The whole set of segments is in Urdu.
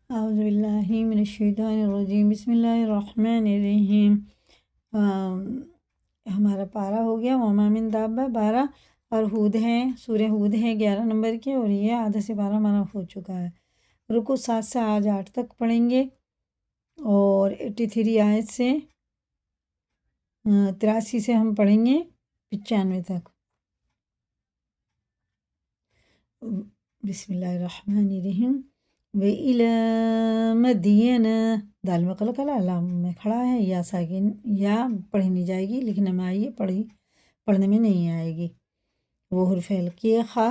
اعوذ باللہ من الشیطان الرجیم، بسم اللہ الرحمن الرحیم۔ ہمارا پارہ ہو گیا وما من دابہ 12، اور ہود ہے، سورہ ہود ہے 11 نمبر کے، اور یہ آدھا سے 12 ہمارا ہو چکا ہے۔ رکو 7 سے آج 8 تک پڑھیں گے، اور 83 آیت سے 83 سے ہم پڑھیں گے 95 تک۔ بسم اللہ الرحمن الرحیم۔ وَإِلَى مَدْيَنَ، دال میں قلقلہ لام میں کھڑا ہے، یا ساکن، یا پڑھی نہیں جائے گی، لکھنے میں آئی ہے، پڑھنے میں نہیں آئے گی، وہ حرف حلقی ہے خا۔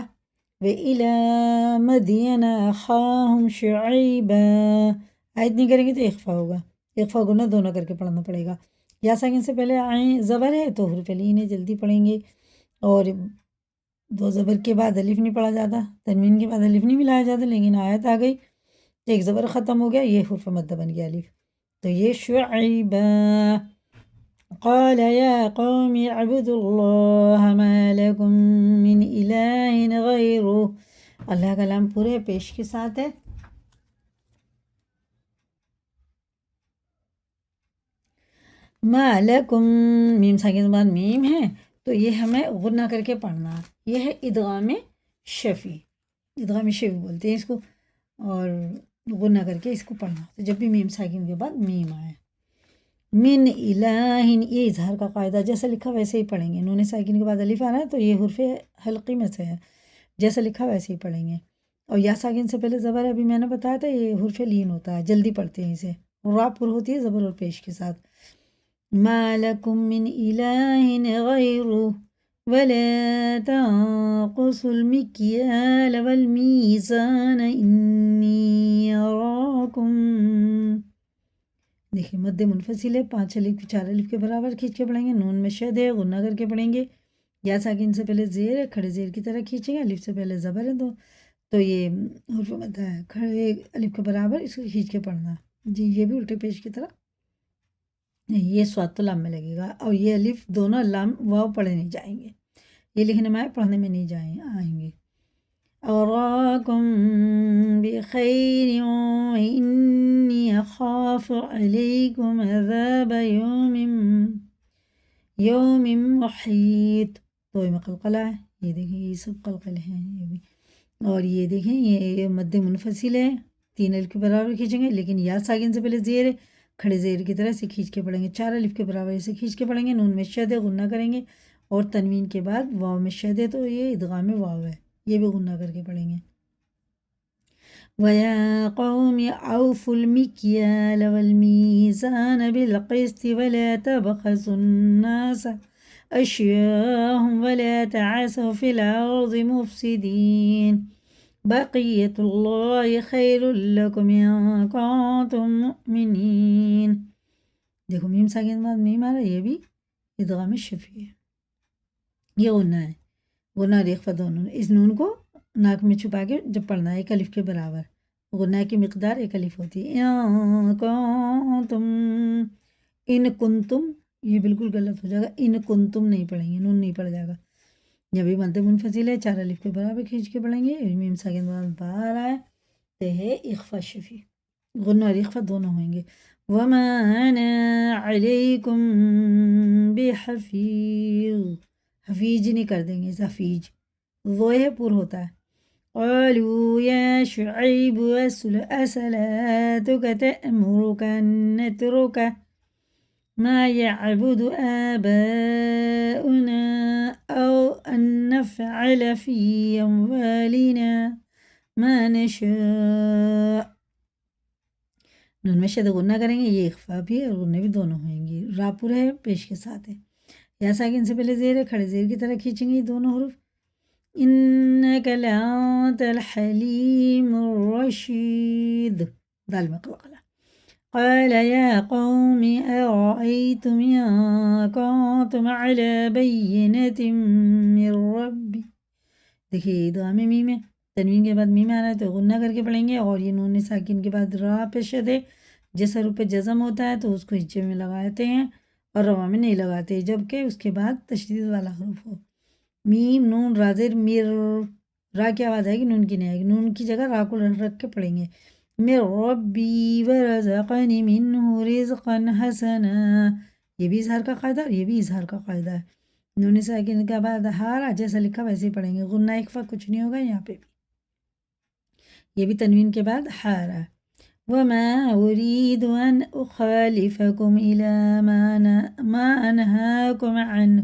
وَإِلَى مَدْيَنَ أَخَاهُمْ شُعَيْبًا، آیت نہیں کریں گے تو اخفا ہوگا، اخفا گنہ دونوں کر کے پڑھنا پڑے گا۔ یا ساکن سے پہلے آئیں زبر ہے تو حرف لین ہے، جلدی پڑھیں گے، اور دو زبر کے بعد الف نہیں پڑھا جاتا، تنوین کے بعد الف نہیں ملایا جاتا، لیکن آیت آ گئی، ایک زبر ختم ہو گیا، یہ حرف مد بن گیا الف، تو یہ شعیبا۔ قال یا قوم اعبدوا اللہ ما لکم من الہ غیرہ، اللہ کا نام پورے پیش کے ساتھ ہے۔ ما لکم، میم ساکن کے بعد میم ہے، تو یہ ہمیں غنہ کر کے پڑھنا، یہ ہے ادغام شفی، ادغام شفی بولتے ہیں اس کو، اور غنہ کر کے اس کو پڑھنا، تو جب بھی میم ساکن کے بعد میم آئے۔ من الہ، یہ اظہار کا قاعدہ، جیسا لکھا ویسے ہی پڑھیں گے، نون ساکن کے بعد الف آ رہا ہے تو یہ حرف حلقی میں سے ہے، جیسا لکھا ویسے ہی پڑھیں گے۔ اور یا ساکن سے پہلے زبر ہے، ابھی میں نے بتایا تھا یہ حرف لین ہوتا ہے، جلدی پڑھتے ہیں اسے، را پر ہوتی ہے زبر اور پیش کے ساتھ۔ ما لکم من الہ غیرہ ولا تنقصوا المکیال والمیزان انی اراکم، دیکھیں مد منفصل ہے، 5 الف 4 الف کے برابر کھینچ کے پڑھیں گے، نون میں شد ہے، غنہ کر کے پڑھیں گے، یا ساکن سے پہلے زیر ہے، کھڑے زیر کی طرح کھینچیں گے، الف سے پہلے زبر ہے تو یہ حرف مد ہے، کھڑے الف کے برابر اس کو کھینچ کے پڑھنا، جی یہ بھی الٹے پیش کی طرح نہیں، یہ سواد تو لام میں لگے گا، اور یہ الف دونوں لام واو پڑھے نہیں جائیں گے، یہ لکھنے میں آئے پڑھنے میں نہیں آئیں گے۔ أراكم بخير وإني أخاف عليكم عذاب يوم محيط، تو میں قلقلہ ہے، یہ دیکھیں یہ سب قلقلے ہیں یہ بھی، اور یہ دیکھیں یہ مد منفصل ہے، 3 الف کے برابر کھینچیں گے، لیکن یا ساکن سے پہلے زیر ہے، کھڑے زیر کی طرح سے کھینچ کے پڑھیں گے، 4 الف کے برابر اسے کھینچ کے پڑھیں گے، نون میں شد ہے، غنہ کریں گے، اور تنوین کے بعد واو میں شد ہے تو یہ ادغام واو ہے، یہ بھی غنہ کر کے پڑھیں گے۔ وَيَا قَوْمِ أَوْفُوا الْمِكْيَالَ وَالْمِيزَانَ بِالْقِسْطِ وَلَا تَبْخَسُوا النَّاسَ أَشْيَاءَهُمْ وَلَا تَعْثَوْا فِي الْأَرْضِ مُفْسِدِينَ بَقِيَّةُ اللَّهِ خَيْرٌ لَكُمْ إِن كُنتُم مُّؤْمِنِينَ، دیکھو میم ساکن بعد میم آ رہا ہے، یہ بھی ادغام شفی ہے، یہ غنہ ہے، غنہ اور اخفا دونوں، اس نون کو ناک میں چھپا کے جب پڑھنا ہے، 1 الف کے برابر، غنہ کی مقدار 1 الف ہوتی ہے۔ ان کنتم، یہ بالکل غلط ہو جائے گا، ان کنتم نہیں پڑھیں گے، نون نہیں پڑھ جائے گا، جب بھی مد منفصل ہے 4 الف کے برابر کھینچ کے پڑھیں گے، میم ساکن بعد باہر آئے تو ہے اخفا شفی، غنہ اور اخفا دونوں ہوئیں گے۔ وما انا علیکم بحفیظ، حفیظ نہیں کر دیں گے، حفیظ وہ ہے پر ہوتا ہے۔ قالوا یا شعیب اصلاتک تأمرک ان نترک ما يعبد آباؤنا او ان نفعل فی اموالنا ما نشاء، نون میں شد غنہ کریں گے، یہ اخفا بھی اور غنہ بھی دونوں ہوئیں گے، راپور ہے پیش کے ساتھ ہے، یا ساکن سے پہلے زیر ہے، کھڑے زیر کی طرح کھینچیں گے یہ دونوں حروف۔ انک لانت الحلیم الرشید، دال میں قلقلہ۔ قال یا قوم ارأیتم ان کنتم علی بینۃ من ربی، دیکھیے ادغام میم ہے، تنوین کے بعد میم آ رہا ہے تو غنہ کر کے پڑھیں گے، اور یہ نون ساکن کے بعد را پہ شد ہے، جس حروف پہ جزم ہوتا ہے تو اس کو ہجے میں لگاتے ہیں اور روا میں نہیں لگاتے، جبکہ اس کے بعد تشدید والا حروف ہو، میم نون را زیر میر، را کی آواز آئے گی، نون کی نہیں آئے گی، نون کی جگہ را کو رکھ کے پڑھیں گے، من ربی ورزقنی منہ رزقا حسنا، یہ بھی اظہار کا قاعدہ اور یہ بھی اظہار کا قاعدہ ہے۔ نون ساکن کے بعد ہارا جیسا لکھا ویسے ہی پڑھیں گے، غنہ اخفا کچھ نہیں ہوگا یہاں پہ بھی، یہ بھی تنوین کے بعد ہارا۔ وما أريد أن أخالفكم إلى ما أنهاكم عنه،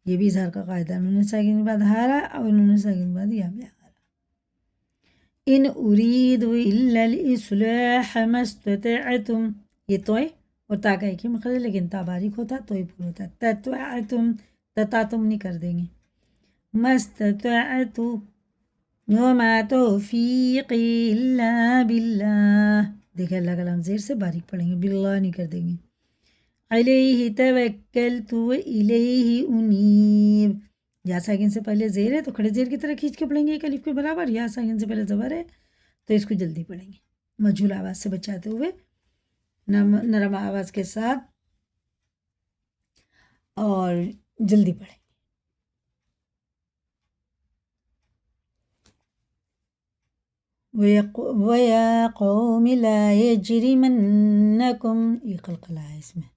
یہ بھی اظہار کا قاعدہ ہے، نون ساکن کے بعد ہارا اور نون ساکن کے بعد یہاں پہ ہارا۔ ان اريد الا الاصلاح ما استطعتم، یہ توئے اور تا کا ایک ہی مخرج لیکن تا باریک ہوتا تو ہی پورا ہوتا، تطوعتم تم نہیں کر دیں گے، ما استطعت وما توفیقی الا باللہ، دیکھیں اللہ کا لام زیر سے باریک پڑھیں گے، باللہ نہیں کر دیں گے۔ علیہ توکلت و الیہ انیب، یا ساکن سے پہلے زیر ہے تو کھڑے زیر کی طرح کھینچ کے پڑھیں گے ایک الف کے برابر، یا ساکن سے پہلے زبر ہے تو اس کو جلدی پڑھیں گے، مجھول آواز سے بچاتے ہوئے نرم آواز کے ساتھ اور جلدی پڑھیں۔ وَيَا قَوْمِ لَا يَجْرِمَنَّكُمْ، یہ قلقلہ ہے اس میں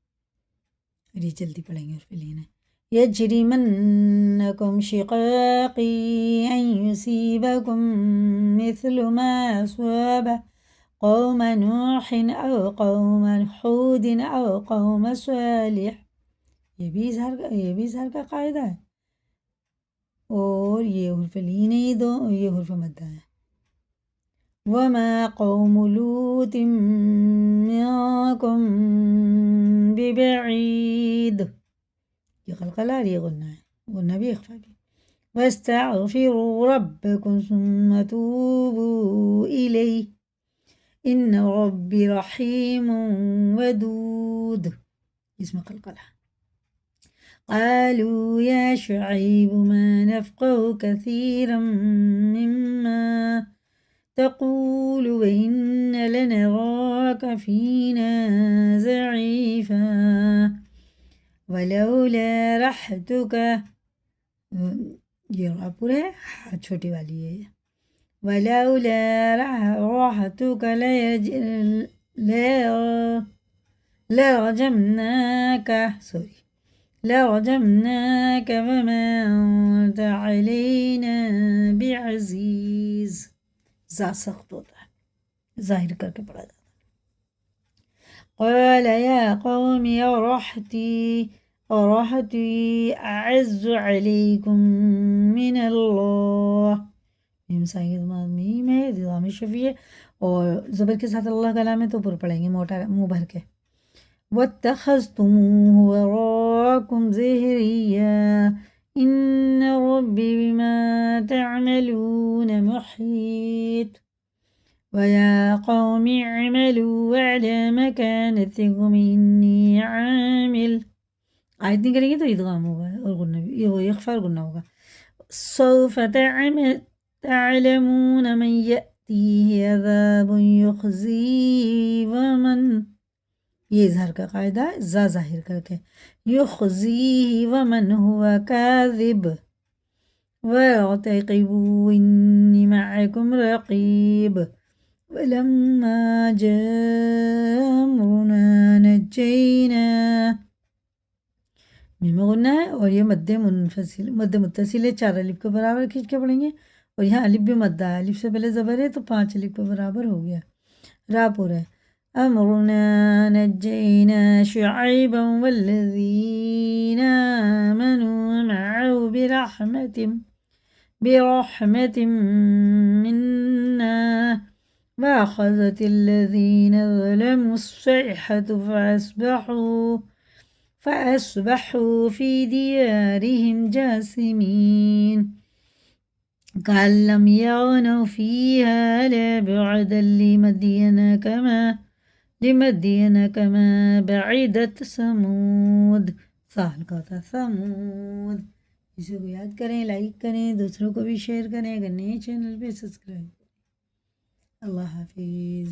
اور یہ جلدی پڑھیں گے، اور پھر لینا يَجْرِمَنَّكُمْ شِقَاقِي أَن يُصِيبَكُم مِّثْلُ مَا أَصَابَ قَوْمَ نُوحٍ أَوْ قَوْمَ هُودٍ أَوْ قَوْمَ صَالِحٍ، یہ بھی اظہار کا قاعدہ ہے، اور یہ حرف لین ہی دو، یہ حرف مدہ ہے۔ وما قوم لوط منكم ببعید، یہ قلقلہ اور یہ غنہ ہے، غنہ بھی اخفا بھی۔ واستغفروا ربکم ثم توبوا الیہ ان ربی رحیم ودود، اس میں قلقلہ۔ قالوا یا شعیب ما نفقه كثيرا مما تقول وإن لنراك فينا ضعيفا ولولا رحتك، یہ پورا ہے، چھوٹی والی ہے، ولولا رحتك لرجمناك وما أنت علينا بعزيز، زا سخت ہوتا ہے، ظاہر کر کے پڑھا جاتا ہے۔ قال یا قوم رحتی اعز علیکم من اللہ، میم ساکن میم ہے، ادغام شفیع ہے اور زبر کے ساتھ اللہ کا لام ہے تو پر پڑھیں گے موٹا منہ بھر کے۔ واتخذتموه وراءكم ظهريا إن ربي بما تعملون محيط ويا قوم اعملوا على مكانتكم إني عامل، آیت نہیں کریں گے تو ادغام ہوگا اور غنہ بھی، یہ اخفا اور غنہ ہوگا۔ سوف تعلمون من يأتيه عذاب يخزيه ومن، یہ اظہار کا قاعدہ ہے، زا ظاہر کر کے، یخزیہ ومن ہوا کاذب وارتقبوا انی معکم رقیب ولما جاء امرنا نجینا، میم غنہ ہے اور یہ مد متصل ہے، 4 الف کے برابر کھینچ کے پڑھیں گے، اور یہاں الف بھی مدہ ہے، الف سے پہلے زبر ہے تو 5 الف کے برابر ہو گیا، را پورا ہے۔ امرنا نجینا شعیبا والذین آمنوا معه برحمة منا وأخذت الذین ظلموا الصیحة فأصبحوا في ديارهم جاثمين كأن لم يغنوا فيها ألا بعدا لمدين كما بعدت ثمود، سال کا تھا ثمود، اسے کو یاد کریں، لائک کریں، دوسروں کو بھی شیئر کریں، اگر نئے چینل پہ سبسکرائب کریں۔ اللہ حافظ۔